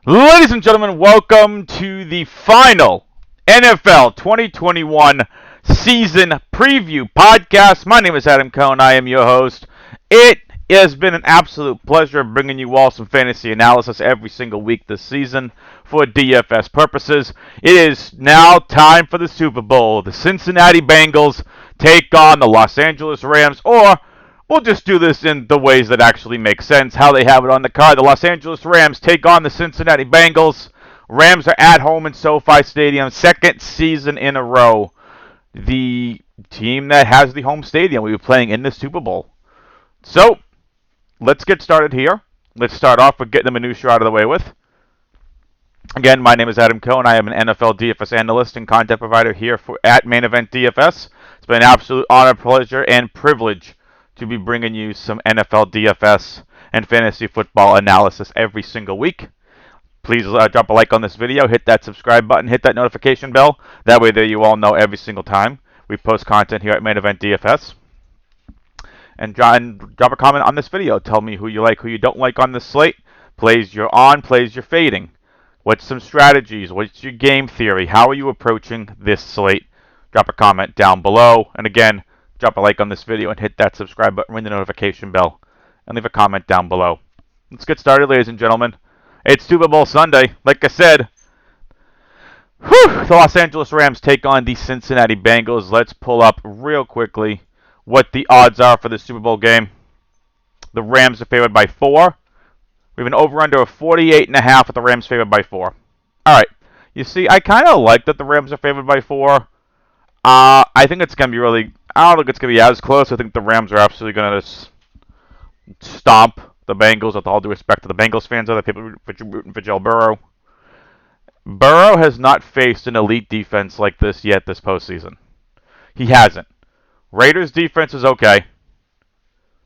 Ladies and gentlemen, welcome to the final NFL 2021 season preview podcast. My name is Adam Kohn. I am your host. It has been an absolute pleasure bringing you all some fantasy analysis every single week this season for DFS purposes. It is now time for the Super Bowl. The Cincinnati Bengals take on the Los Angeles Rams, or we'll just do this in the ways that actually make sense, how they have it on the card. The Los Angeles Rams take on the Cincinnati Bengals. Rams are at home in SoFi Stadium, second season in a row. The team that has the home stadium will be playing in the Super Bowl. So, let's get started here. Let's start off with getting the minutiae out of the way with. Again, my name is Adam Kohn. I am an NFL DFS analyst and content provider here at Main Event DFS. It's been an absolute honor, pleasure, and privilege to be bringing you some NFL DFS and fantasy football analysis every single week. Please drop a like on this video, hit that subscribe button, hit that notification bell. That way there you all know every single time we post content here at Main Event DFS. And drop a comment on this video. Tell me who you like, who you don't like on this slate. Plays you're on, plays you're fading. What's some strategies? What's your game theory? How are you approaching this slate? Drop a comment down below. And again, drop a like on this video and hit that subscribe button, ring the notification bell, and leave a comment down below. Let's get started, ladies and gentlemen. It's Super Bowl Sunday. Like I said, the Los Angeles Rams take on the Cincinnati Bengals. Let's pull up real quickly what the odds are for the Super Bowl game. The Rams are favored by 4. We have an over-under of 48.5 with the Rams favored by 4. All right. You see, I kind of like that the Rams are favored by 4. I think it's going to be really... I don't think it's going to be as close. I think the Rams are absolutely going to stomp the Bengals, with all due respect to the Bengals fans, other people rooting for Joe Burrow. Burrow has not faced an elite defense like this yet this postseason. He hasn't. Raiders' defense is okay.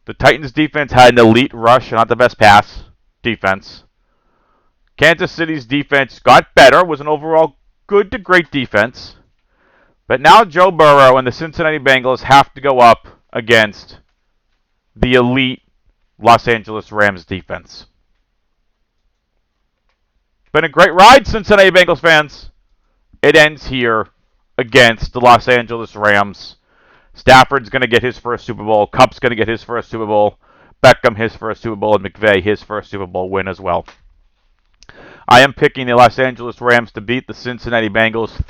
The Titans' defense had an elite rush, not the best pass defense. Kansas City's defense got better, was an overall good to great defense. But now Joe Burrow and the Cincinnati Bengals have to go up against the elite Los Angeles Rams defense. Been a great ride, Cincinnati Bengals fans. It ends here against the Los Angeles Rams. Stafford's going to get his first Super Bowl. Kupp's going to get his first Super Bowl. Beckham his first Super Bowl. And McVay his first Super Bowl win as well. I am picking the Los Angeles Rams to beat the Cincinnati Bengals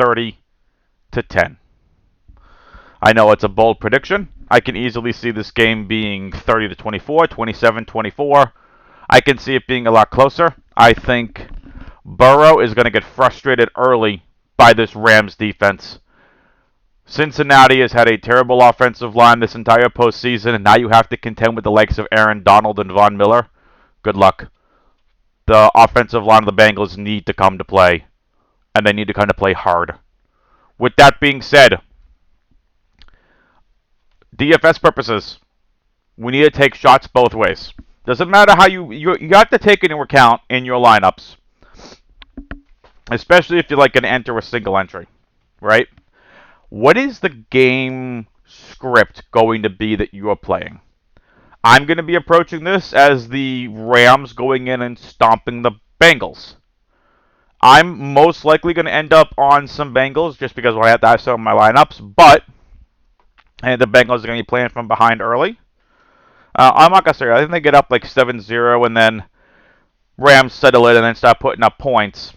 30-10. I know it's a bold prediction. I can easily see this game being 30-24, 27-24. I can see it being a lot closer. I think Burrow is going to get frustrated early by this Rams defense. Cincinnati has had a terrible offensive line this entire postseason, and now you have to contend with the likes of Aaron Donald and Von Miller. Good luck. The offensive line of the Bengals need to come to play, and they need to come to play hard. With that being said, DFS purposes, we need to take shots both ways. Doesn't matter how you have to take it into account in your lineups, especially if you're like going to enter a single entry, right? What is the game script going to be that you are playing? I'm going to be approaching this as the Rams going in and stomping the Bengals. I'm most likely going to end up on some Bengals just because I have to have some of my lineups, but the Bengals are going to be playing from behind early. I'm not going to say, I think they get up like 7-0 and then Rams settle it and then start putting up points.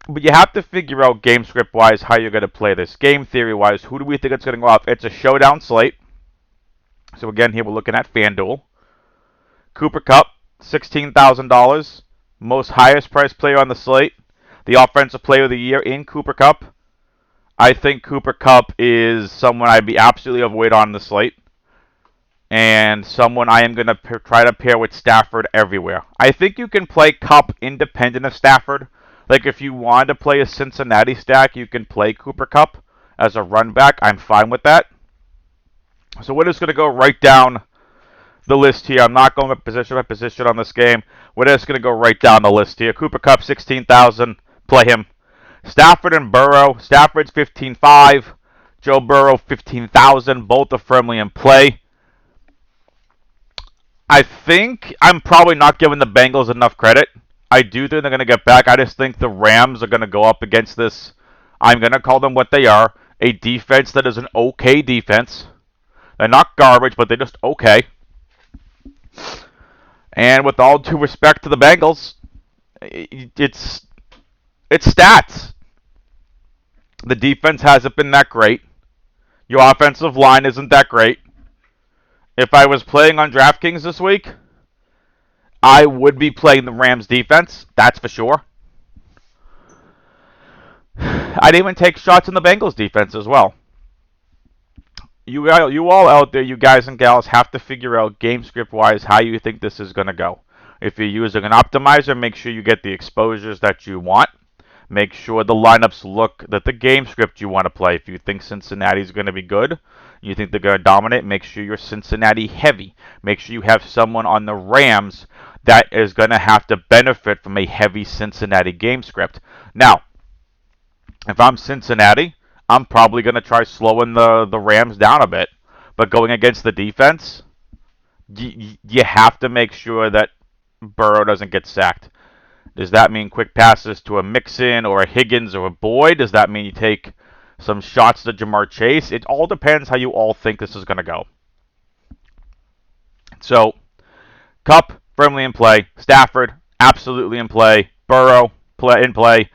But you have to figure out game script-wise how you're going to play this. Game theory-wise, who do we think it's going to go off? It's a showdown slate. So again, here we're looking at FanDuel. Cooper Kupp, $16,000. Most highest priced player on the slate. The offensive player of the year in Cooper Kupp. I think Cooper Kupp is someone I'd be absolutely overweight on the slate. And someone I am going to try to pair with Stafford everywhere. I think you can play Kupp independent of Stafford. Like if you wanted to play a Cincinnati stack, you can play Cooper Kupp as a run back. I'm fine with that. So we're just going to go right down the list here. I'm not going position by position on this game. We're just going to go right down the list here. Cooper Kupp, $16,000. Play him. Stafford and Burrow. Stafford's $15,500. Joe Burrow, $15,000. Both are firmly in play. I think I'm probably not giving the Bengals enough credit. I do think they're going to get back. I just think the Rams are going to go up against this. I'm going to call them what they are, a defense that is an okay defense. They're not garbage, but they're just okay. And with all due respect to the Bengals, it's stats. The defense hasn't been that great. Your offensive line isn't that great. If I was playing on DraftKings this week, I would be playing the Rams defense, that's for sure. I'd even take shots in the Bengals defense as well. You all out there, you guys and gals, have to figure out game script wise how you think this is going to go. If you're using an optimizer, make sure you get the exposures that you want. Make sure the lineups look that the game script you want to play. If you think Cincinnati's going to be good, you think they're going to dominate, make sure you're Cincinnati heavy. Make sure you have someone on the Rams that is going to have to benefit from a heavy Cincinnati game script. Now, if I'm Cincinnati, I'm probably going to try slowing the Rams down a bit. But going against the defense, you have to make sure that Burrow doesn't get sacked. Does that mean quick passes to a Mixon or a Higgins or a Boyd? Does that mean you take some shots to Jamar Chase? It all depends how you all think this is going to go. So, Kupp, firmly in play. Stafford, absolutely in play. Burrow, in play.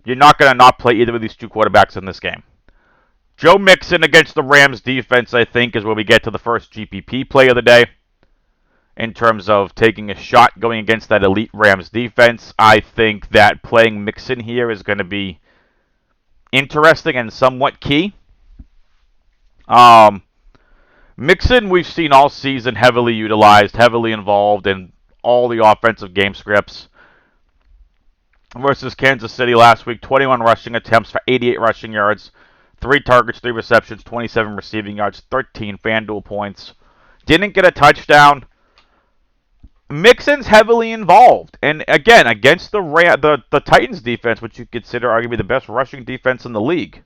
You're not going to not play either of these two quarterbacks in this game. Joe Mixon against the Rams defense, I think, is where we get to the first GPP play of the day. In terms of taking a shot going against that elite Rams defense, I think that playing Mixon here is going to be interesting and somewhat key. Mixon, we've seen all season heavily utilized, heavily involved in all the offensive game scripts. Versus Kansas City last week, 21 rushing attempts for 88 rushing yards, 3 targets, 3 receptions, 27 receiving yards, 13 FanDuel points. Didn't get a touchdown. Mixon's heavily involved, and again, against the Titans defense, which you consider arguably the best rushing defense in the league.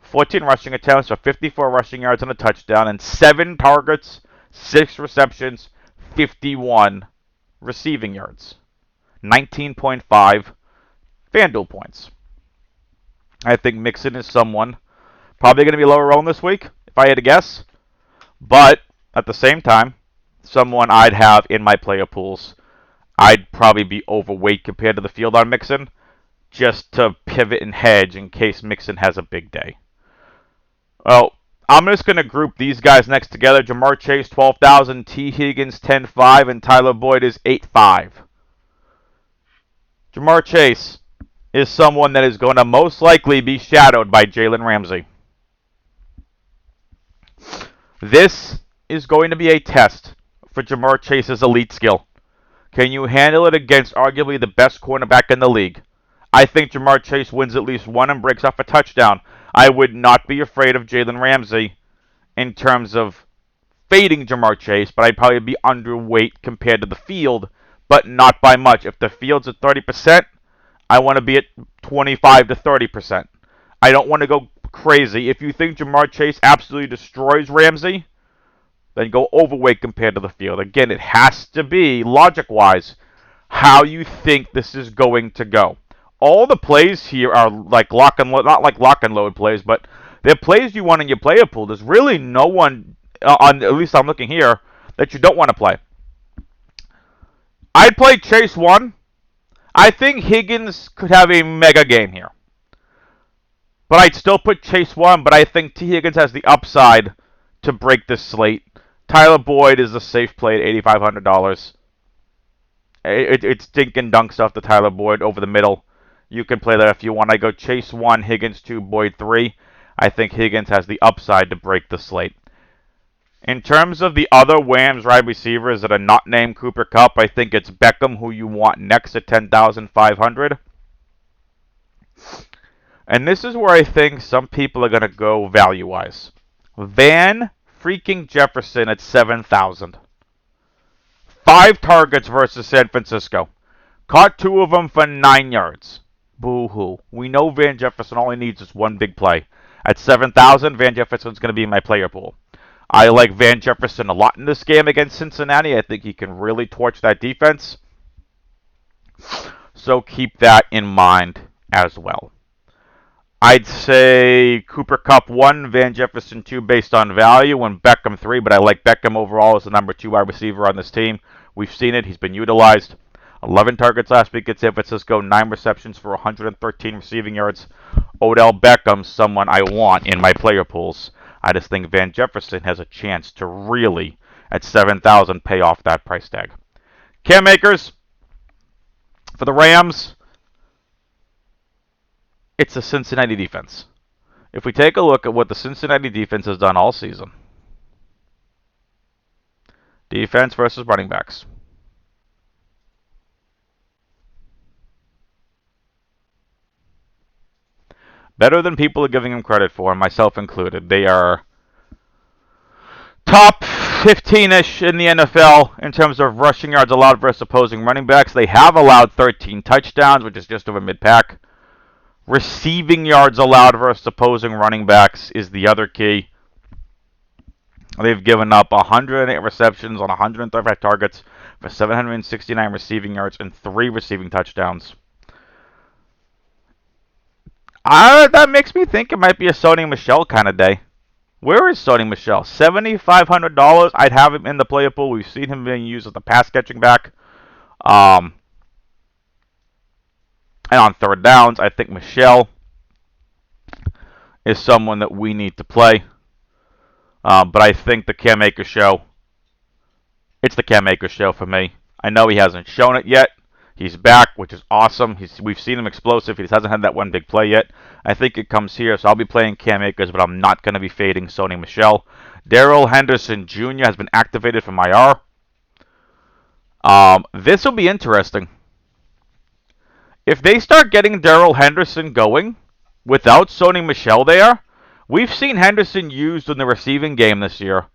14 rushing attempts for 54 rushing yards and a touchdown, and 7 targets, 6 receptions, 51 receiving yards. 19.5 FanDuel points. I think Mixon is someone probably going to be lower owned this week, if I had to guess. But at the same time, someone I'd have in my player pools. I'd probably be overweight compared to the field on Mixon, just to pivot and hedge in case Mixon has a big day. Well, I'm just going to group these guys next together. Jamar Chase, 12,000. T. Higgins, 10,500. And Tyler Boyd is 8,500. Jamar Chase is someone that is going to most likely be shadowed by Jalen Ramsey. This is going to be a test for Jamar Chase's elite skill. Can you handle it against arguably the best cornerback in the league? I think Jamar Chase wins at least one and breaks off a touchdown. I would not be afraid of Jalen Ramsey in terms of fading Jamar Chase, but I'd probably be underweight compared to the field, but not by much. If the field's at 30%, I want to be at 25 to 30%. I don't want to go crazy. If you think Jamar Chase absolutely destroys Ramsey, then go overweight compared to the field. Again, it has to be, logic-wise, how you think this is going to go. All the plays here are like lock and load, not like lock and load plays, but they're plays you want in your player pool. There's really no one, at least I'm looking here, that you don't want to play. I'd play Chase 1. I think Higgins could have a mega game here. But I'd still put Chase 1, but I think T. Higgins has the upside to break this slate. Tyler Boyd is a safe play at $8,500. It's dink and dunk stuff to Tyler Boyd over the middle. You can play that if you want. I go Chase 1, Higgins 2, Boyd 3. I think Higgins has the upside to break the slate. In terms of the other Rams wide receivers that are not named Cooper Kupp, I think it's Beckham who you want next at $10,500. And this is where I think some people are going to go value-wise. Van freaking Jefferson at $7,000. 5 targets versus San Francisco. Caught 2 of them for 9 yards. Boo-hoo. We know Van Jefferson, all he needs is one big play. At $7,000, Van Jefferson's going to be in my player pool. I like Van Jefferson a lot in this game against Cincinnati. I think he can really torch that defense. So keep that in mind as well. I'd say Cooper Kupp 1, Van Jefferson 2 based on value, and Beckham 3, but I like Beckham overall as the number 2 wide receiver on this team. We've seen it. He's been utilized. 11 targets last week at San Francisco, 9 receptions for 113 receiving yards. Odell Beckham, someone I want in my player pools. I just think Van Jefferson has a chance to really, at 7,000, pay off that price tag. Cam Akers, for the Rams, it's the Cincinnati defense. If we take a look at what the Cincinnati defense has done all season, defense versus running backs. Better than people are giving them credit for, myself included. They are top 15-ish in the NFL in terms of rushing yards allowed versus opposing running backs. They have allowed 13 touchdowns, which is just over mid-pack. Receiving yards allowed versus opposing running backs is the other key. They've given up 108 receptions on 135 targets for 769 receiving yards and 3 receiving touchdowns. That makes me think it might be a Sony Michel kind of day. Where is Sony Michel? $7,500. I'd have him in the player pool. We've seen him being used as the pass catching back. And on third downs, I think Michel is someone that we need to play. But I think the Cam Akers show, it's the Cam Akers show for me. I know he hasn't shown it yet. He's back, which is awesome. We've seen him explosive. He just hasn't had that one big play yet. I think it comes here, so I'll be playing Cam Akers, but I'm not going to be fading Sony Michel. Darrell Henderson Jr. has been activated from IR. This will be interesting. If they start getting Darrell Henderson going without Sony Michel there, we've seen Henderson used in the receiving game this year.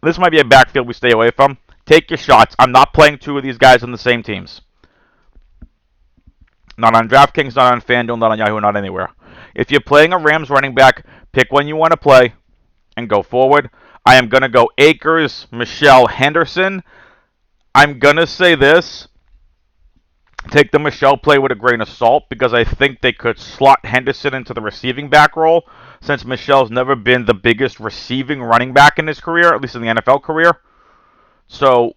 This might be a backfield we stay away from. Take your shots. I'm not playing 2 of these guys on the same teams. Not on DraftKings, not on FanDuel, not on Yahoo, not anywhere. If you're playing a Rams running back, pick one you want to play and go forward. I am going to go Akers, Michel, Henderson. I'm going to say this. Take the Michel play with a grain of salt because I think they could slot Henderson into the receiving back role since Michel's never been the biggest receiving running back in his career, at least in the NFL career. So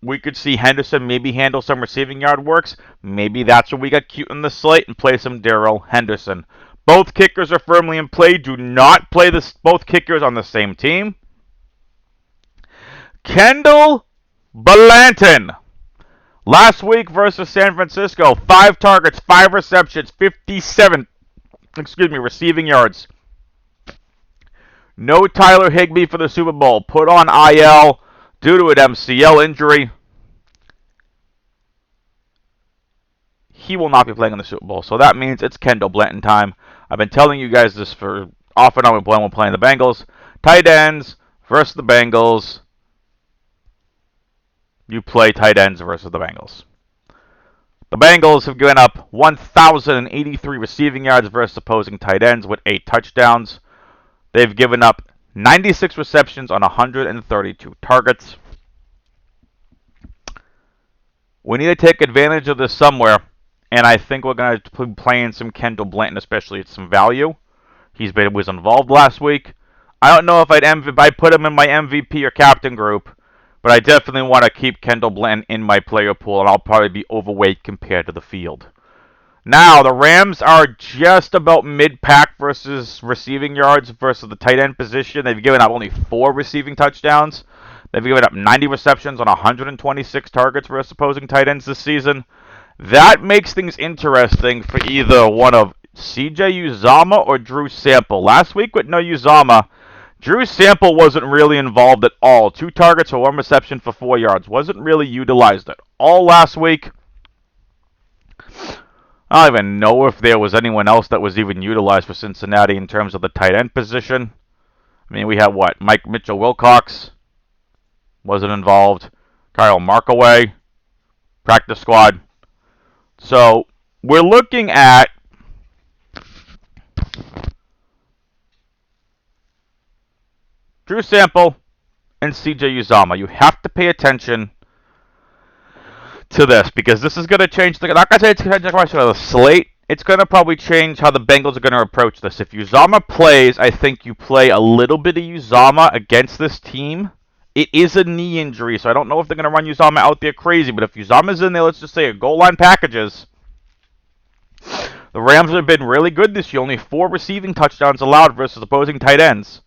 we could see Henderson maybe handle some receiving yard works. Maybe that's where we got cute in the slate and play some Darrell Henderson. Both kickers are firmly in play. Do not play both kickers on the same team. Kendall Blanton. Last week versus San Francisco, 5 targets, 5 receptions, 57 receiving yards. No Tyler Higbee for the Super Bowl. Put on IL due to an MCL injury. He will not be playing in the Super Bowl. So that means it's Kendall Blanton time. I've been telling you guys this for off and on when we're playing the Bengals. Tight ends versus the Bengals. You play tight ends versus the Bengals. The Bengals have given up 1,083 receiving yards versus opposing tight ends with 8 touchdowns. They've given up 96 receptions on 132 targets. We need to take advantage of this somewhere, and I think we're going to be playing some Kendall Blanton, especially at some value. Was involved last week. I don't know if I'd put him in my MVP or captain group, but I definitely want to keep Kendall Blanton in my player pool, and I'll probably be overweight compared to the field. Now, the Rams are just about mid-pack versus receiving yards versus the tight end position. They've given up only 4 receiving touchdowns. They've given up 90 receptions on 126 targets versus opposing tight ends this season. That makes things interesting for either one of CJ Uzomah or Drew Sample. Last week with no Uzomah, Drew Sample wasn't really involved at all. 2 targets for 1 reception for 4 yards. Wasn't really utilized at all last week. I don't even know if there was anyone else that was even utilized for Cincinnati in terms of the tight end position. I mean, we had what? Mike Mitchell-Wilcox wasn't involved. Kyle Markaway, practice squad. So we're looking at Drew Sample and CJ Uzomah. You have to pay attention to this because this is going to change. I'm not going to say it's going to change the slate. It's going to probably change how the Bengals are going to approach this. If Uzomah plays, I think you play a little bit of Uzomah against this team. It is a knee injury, so I don't know if they're going to run Uzomah out there crazy. But if Uzomah's in there, let's just say a goal line packages. The Rams have been really good this year. Only 4 receiving touchdowns allowed versus opposing tight ends.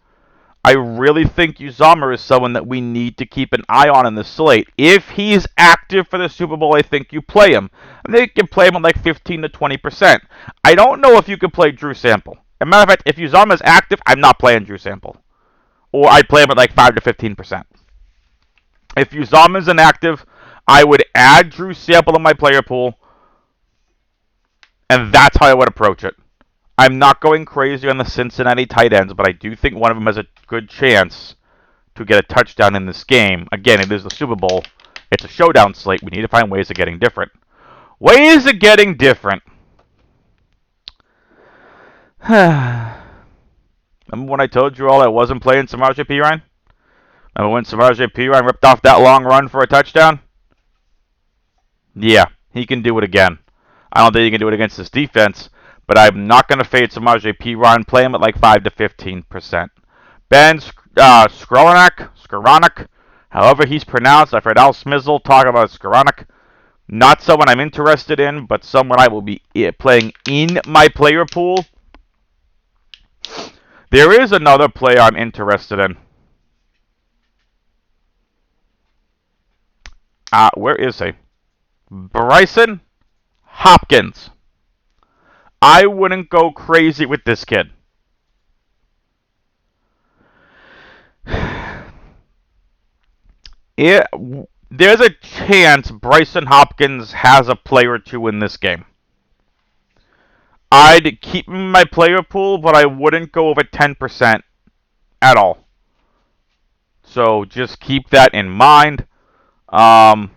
I really think Uzomah is someone that we need to keep an eye on in the slate. If he's active for the Super Bowl, I think you play him. And they can play him at like 15 to 20%. I don't know if you can play Drew Sample. As a matter of fact, if Uzomah is active, I'm not playing Drew Sample. Or I'd play him at like 5 to 15%. If Uzomah is inactive, I would add Drew Sample in my player pool. And that's how I would approach it. I'm not going crazy on the Cincinnati tight ends, but I do think one of them has a good chance to get a touchdown in this game. Again, it is the Super Bowl. It's a showdown slate. We need to find ways of getting different. Ways of getting different. Remember when I told you all I wasn't playing Samaje Perine? Remember when Samaje Perine ripped off that long run for a touchdown? Yeah, he can do it again. I don't think he can do it against this defense. But I'm not going to fade Samaje Perine. Play him at like 5 to 15%. Ben Skowronek, however he's pronounced. I've heard Al Smizzle talk about Skowronek. Not someone I'm interested in, but someone I will be playing in my player pool. There is another player I'm interested in. Where is he? Bryson Hopkins. I wouldn't go crazy with this kid. There's a chance Bryson Hopkins has a play or two in this game. I'd keep him in my player pool, but I wouldn't go over 10% at all. So just keep that in mind. I'm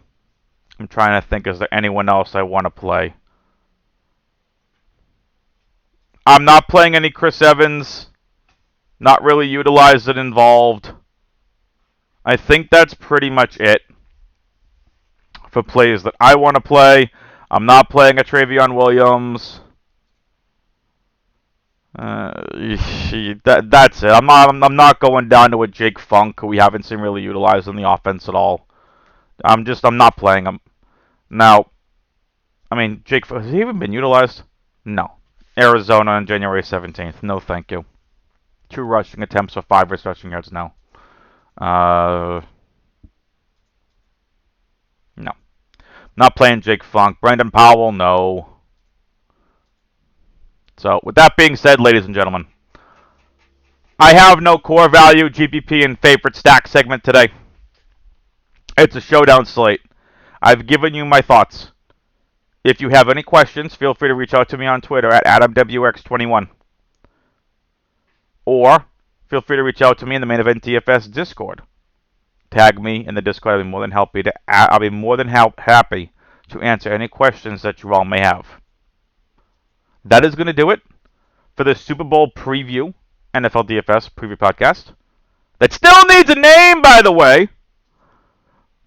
trying to think, is there anyone else I want to play? I'm not playing any Chris Evans. Not really utilized and involved. I think that's pretty much it for plays that I want to play. I'm not playing a Travion Williams. That's it. I'm not going down to a Jake Funk, who we haven't seen really utilized in the offense at all. I'm not playing him. Now, I mean, Jake, has he even been utilized? No. Arizona on January 17th. No, thank you. 2 rushing attempts for 5 rushing yards now. No. Not playing Jake Funk. Brandon Powell, no. So, with that being said, ladies and gentlemen, I have no core value, GPP, and favorite stack segment today. It's a showdown slate. I've given you my thoughts. If you have any questions, feel free to reach out to me on Twitter at AdamWX21. Or feel free to reach out to me in the Main Event DFS Discord. Tag me in the Discord. I'll be more than happy to answer any questions that you all may have. That is going to do it for the Super Bowl preview, NFL DFS preview podcast. That still needs a name, by the way.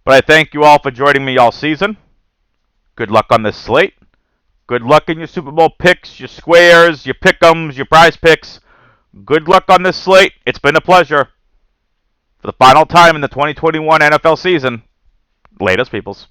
But I thank you all for joining me all season. Good luck on this slate. Good luck in your Super Bowl picks, your squares, your pick'ems, your prize picks. Good luck on this slate. It's been a pleasure. For the final time in the 2021 NFL season, latest peoples.